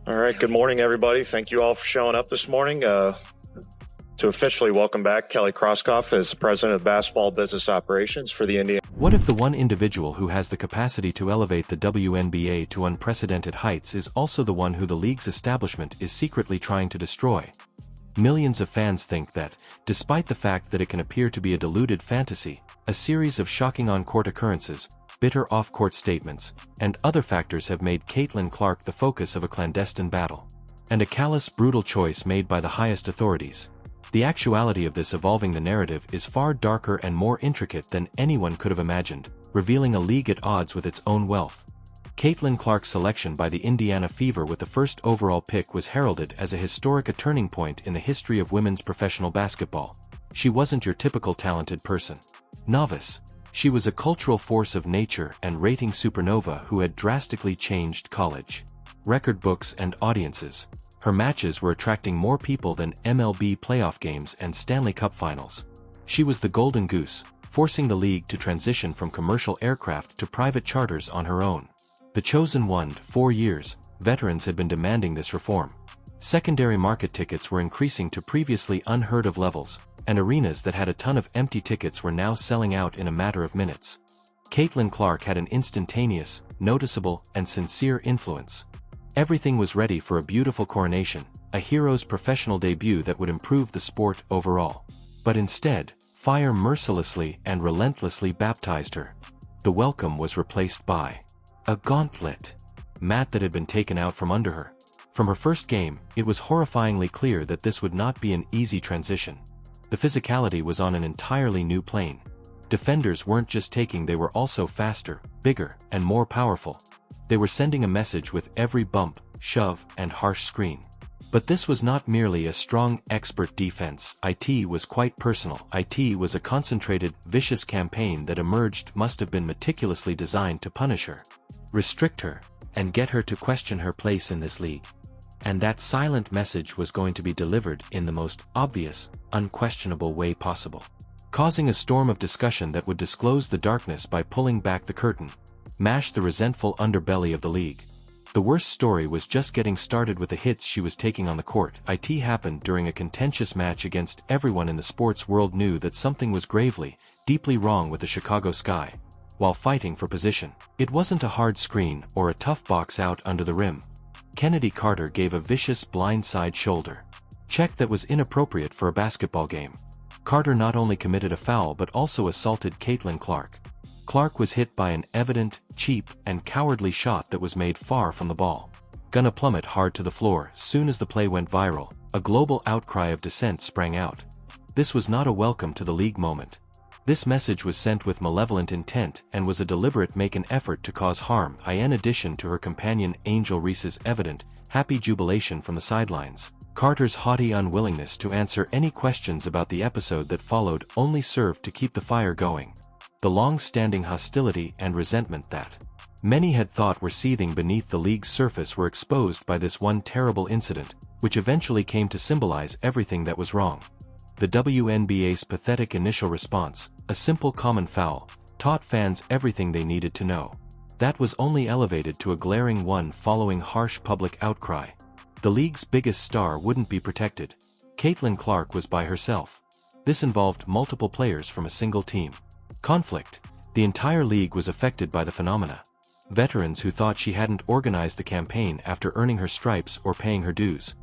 All right, good morning, everybody. Thank you all for showing up this morning. To officially welcome back Kelly Krauskopf as President of Basketball Business Operations for the Indiana. What if the one individual who has the capacity to elevate the WNBA to unprecedented heights is also the one who the league's establishment is secretly trying to destroy? Millions of fans think that, despite the fact that it can appear to be a deluded fantasy, a series of shocking on-court occurrences, bitter off-court statements, and other factors have made Caitlin Clark the focus of a clandestine battle. And a callous, brutal choice made by the highest authorities. The actuality of this evolving the narrative is far darker and more intricate than anyone could have imagined, revealing a league at odds with its own wealth. Caitlin Clark's selection by the Indiana Fever with the first overall pick was heralded as a historic turning point in the history of women's professional basketball. She wasn't your typical talented person. Novice. She was a cultural force of nature and rating supernova who had drastically changed college record books and audiences. Her matches were attracting more people than MLB playoff games and Stanley Cup finals. She was the golden goose, forcing the league to transition from commercial aircraft to private charters on her own. The chosen one, 4 years, veterans had been demanding this reform. Secondary market tickets were increasing to previously unheard-of levels, and arenas that had a ton of empty tickets were now selling out in a matter of minutes. Caitlin Clark had an instantaneous, noticeable, and sincere influence. Everything was ready for a beautiful coronation, a hero's professional debut that would improve the sport overall. But instead, fire mercilessly and relentlessly baptized her. The welcome was replaced by a gauntlet mat that had been taken out from under her. From her first game, it was horrifyingly clear that this would not be an easy transition. The physicality was on an entirely new plane. Defenders weren't just taking, they were also faster, bigger, and more powerful. They were sending a message with every bump, shove, and harsh screen. But this was not merely a strong, expert defense. It was quite personal. It was a concentrated, vicious campaign that emerged must have been meticulously designed to punish her, restrict her, and get her to question her place in this league. And that silent message was going to be delivered in the most obvious, unquestionable way possible, causing a storm of discussion that would disclose the darkness by pulling back the curtain, mash the resentful underbelly of the league. The worst story was just getting started with the hits she was taking on the court. It happened during a contentious match against everyone in the sports world knew that something was gravely, deeply wrong with the Chicago Sky. While fighting for position, it wasn't a hard screen or a tough box out under the rim. Kennedy Carter gave a vicious blindside shoulder check that was inappropriate for a basketball game. Carter not only committed a foul but also assaulted Caitlin Clark. Clark was hit by an evident, cheap, and cowardly shot that was made far from the ball. Gonna plummet hard to the floor. Soon as the play went viral, a global outcry of dissent sprang out. This was not a welcome to the league moment. This message was sent with malevolent intent and was a deliberate make an effort to cause harm. In addition to her companion Angel Reese's evident, happy jubilation from the sidelines, Carter's haughty unwillingness to answer any questions about the episode that followed only served to keep the fire going. The long-standing hostility and resentment that many had thought were seething beneath the league's surface were exposed by this one terrible incident, which eventually came to symbolize everything that was wrong. The WNBA's pathetic initial response, a simple common foul, taught fans everything they needed to know. That was only elevated to a glaring one following harsh public outcry. The league's biggest star wouldn't be protected. Caitlin Clark was by herself. This involved multiple players from a single team. Conflict. The entire league was affected by the phenomena. Veterans who thought she hadn't organized the campaign after earning her stripes or paying her dues.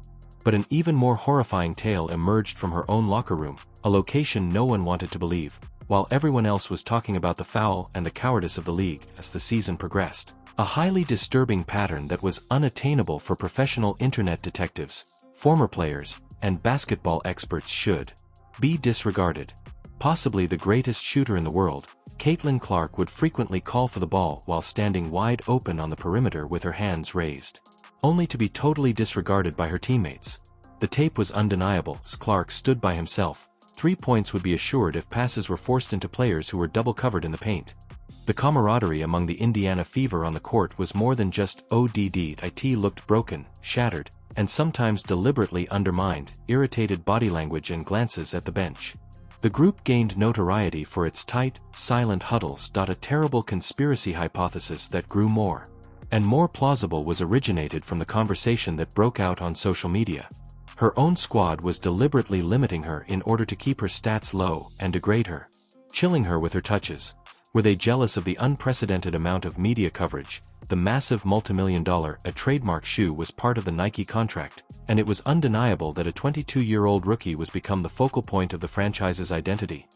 But an even more horrifying tale emerged from her own locker room, a location no one wanted to believe, while everyone else was talking about the foul and the cowardice of the league as the season progressed. A highly disturbing pattern that was unattainable for professional internet detectives, former players, and basketball experts should be disregarded. Possibly the greatest shooter in the world, Caitlin Clark would frequently call for the ball while standing wide open on the perimeter with her hands raised, only to be totally disregarded by her teammates. The tape was undeniable. Clark stood by himself. 3 points would be assured if passes were forced into players who were double covered in the paint. The camaraderie among the Indiana Fever on the court was more than just ODD. It looked broken, shattered, and sometimes deliberately undermined, irritated body language and glances at the bench. The group gained notoriety for its tight, silent huddles. A terrible conspiracy hypothesis that grew more And more plausible was originated from the conversation that broke out on social media. Her own squad was deliberately limiting her in order to keep her stats low and degrade her, chilling her with her touches. Were they jealous of the unprecedented amount of media coverage? The massive multimillion-dollar trademark shoe was part of the Nike contract, and it was undeniable that a 22-year-old rookie was become the focal point of the franchise's identity.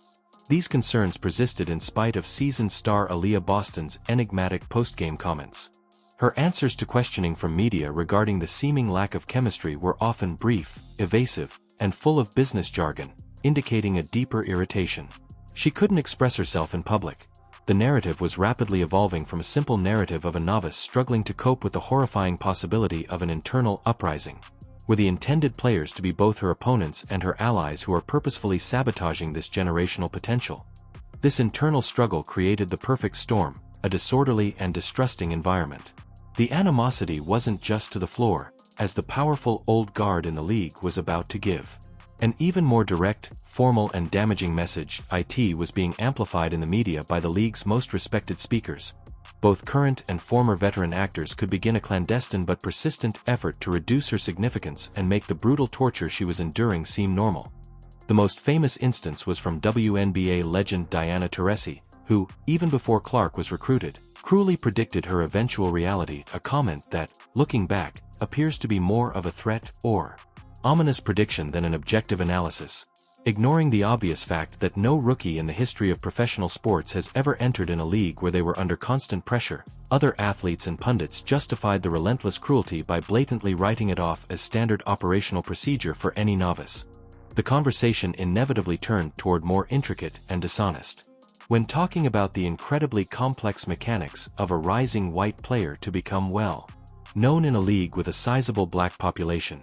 These concerns persisted in spite of seasoned star Aaliyah Boston's enigmatic post-game comments. Her answers to questioning from media regarding the seeming lack of chemistry were often brief, evasive, and full of business jargon, indicating a deeper irritation. She couldn't express herself in public. The narrative was rapidly evolving from a simple narrative of a novice struggling to cope with the horrifying possibility of an internal uprising. Were the intended players to be both her opponents and her allies who are purposefully sabotaging this generational potential? This internal struggle created the perfect storm, a disorderly and distrusting environment. The animosity wasn't just to the floor, as the powerful old guard in the league was about to give an even more direct, formal and damaging message. It was being amplified in the media by the league's most respected speakers. Both current and former veteran actors could begin a clandestine but persistent effort to reduce her significance and make the brutal torture she was enduring seem normal. The most famous instance was from WNBA legend Diana Taurasi, who, even before Clark was recruited, cruelly predicted her eventual reality, a comment that, looking back, appears to be more of a threat or ominous prediction than an objective analysis. Ignoring the obvious fact that no rookie in the history of professional sports has ever entered in a league where they were under constant pressure, other athletes and pundits justified the relentless cruelty by blatantly writing it off as standard operational procedure for any novice. The conversation inevitably turned toward more intricate and dishonest. When talking about the incredibly complex mechanics of a rising white player to become well known in a league with a sizable black population,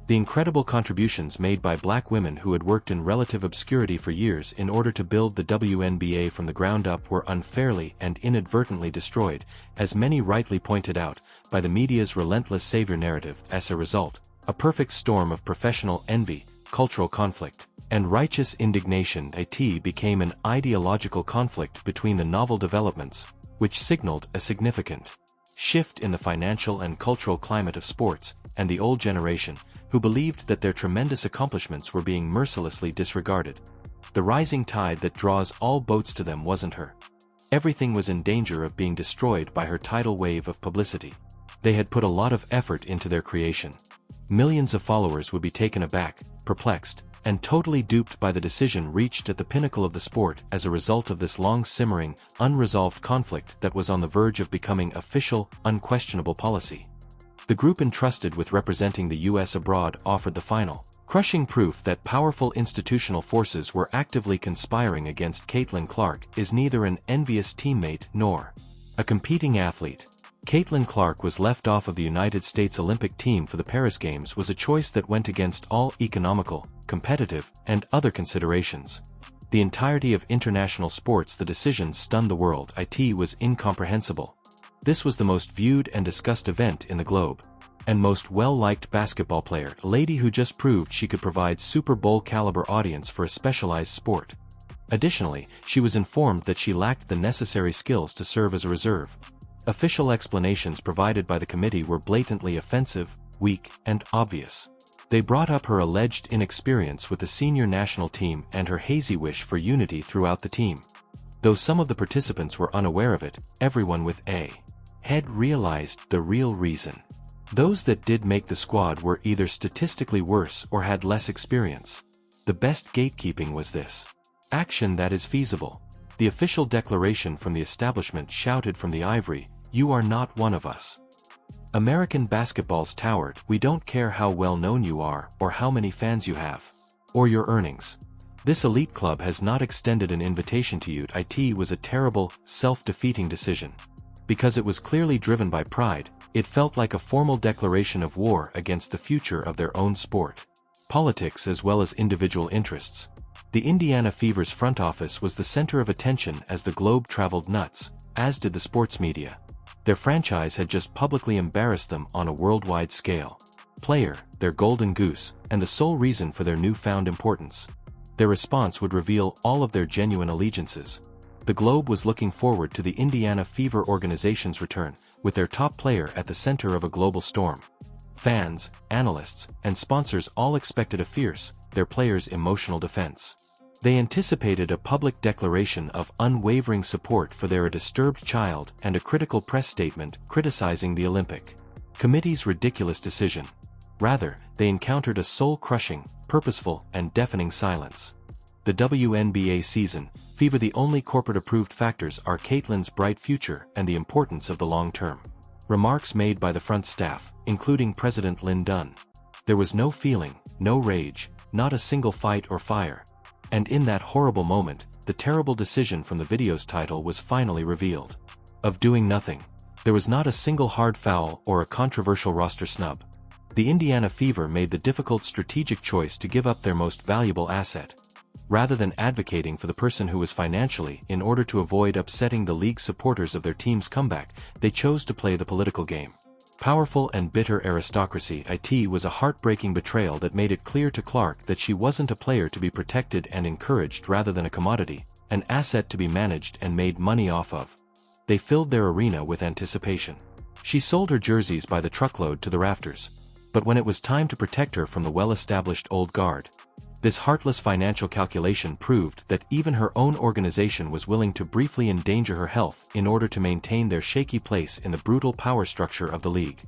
the incredible contributions made by black women who had worked in relative obscurity for years in order to build the WNBA from the ground up were unfairly and inadvertently destroyed, as many rightly pointed out, by the media's relentless savior narrative. As a result, a perfect storm of professional envy, cultural conflict, and righteous indignation. It became an ideological conflict between the novel developments, which signaled a significant shift in the financial and cultural climate of sports, and the old generation, who believed that their tremendous accomplishments were being mercilessly disregarded. The rising tide that draws all boats to them wasn't her. Everything was in danger of being destroyed by her tidal wave of publicity. They had put a lot of effort into their creation. Millions of followers would be taken aback, perplexed, and totally duped by the decision reached at the pinnacle of the sport as a result of this long-simmering, unresolved conflict that was on the verge of becoming official, unquestionable policy. The group entrusted with representing the U.S. abroad offered the final, crushing proof that powerful institutional forces were actively conspiring against Caitlin Clark is neither an envious teammate nor a competing athlete. Caitlin Clark was left off of the United States Olympic team for the Paris Games was a choice that went against all economical, competitive, and other considerations. The entirety of international sports, the decision stunned the world. It was incomprehensible. This was the most viewed and discussed event in the globe, and most well-liked basketball player, a lady who just proved she could provide Super Bowl-caliber audience for a specialized sport. Additionally, she was informed that she lacked the necessary skills to serve as a reserve. Official explanations provided by the committee were blatantly offensive, weak, and obvious. They brought up her alleged inexperience with the senior national team and her hazy wish for unity throughout the team. Though some of the participants were unaware of it, everyone with a head realized the real reason. Those that did make the squad were either statistically worse or had less experience. The best gatekeeping was this action that is feasible. The official declaration from the establishment shouted from the ivory, "You are not one of us." American basketball's towered, "We don't care how well known you are, or how many fans you have, or your earnings. This elite club has not extended an invitation to you." It was a terrible, self-defeating decision. Because it was clearly driven by pride, it felt like a formal declaration of war against the future of their own sport. Politics as well as individual interests. The Indiana Fever's front office was the center of attention as the globe traveled nuts, as did the sports media. Their franchise had just publicly embarrassed them on a worldwide scale. Player, their golden goose, and the sole reason for their newfound importance. Their response would reveal all of their genuine allegiances. The globe was looking forward to the Indiana Fever organization's return, with their top player at the center of a global storm. Fans, analysts, and sponsors all expected a fierce, their players' emotional defense. They anticipated a public declaration of unwavering support for their disturbed child and a critical press statement criticizing the Olympic Committee's ridiculous decision. Rather, they encountered a soul-crushing, purposeful, and deafening silence. The WNBA season, Fever. The only corporate-approved factors are Caitlin's bright future and the importance of the long term. Remarks made by the front staff, including President Lynn Dunn. There was no feeling, no rage, not a single fight or fire. And in that horrible moment, the terrible decision from the video's title was finally revealed. Of doing nothing. There was not a single hard foul or a controversial roster snub. The Indiana Fever made the difficult strategic choice to give up their most valuable asset. Rather than advocating for the person who was financially in order to avoid upsetting the league's supporters of their team's comeback, they chose to play the political game. Powerful and bitter aristocracy. It was a heartbreaking betrayal that made it clear to Clark that she wasn't a player to be protected and encouraged rather than a commodity, an asset to be managed and made money off of. They filled their arena with anticipation. She sold her jerseys by the truckload to the rafters. But when it was time to protect her from the well-established old guard, this heartless financial calculation proved that even her own organization was willing to briefly endanger her health in order to maintain their shaky place in the brutal power structure of the league.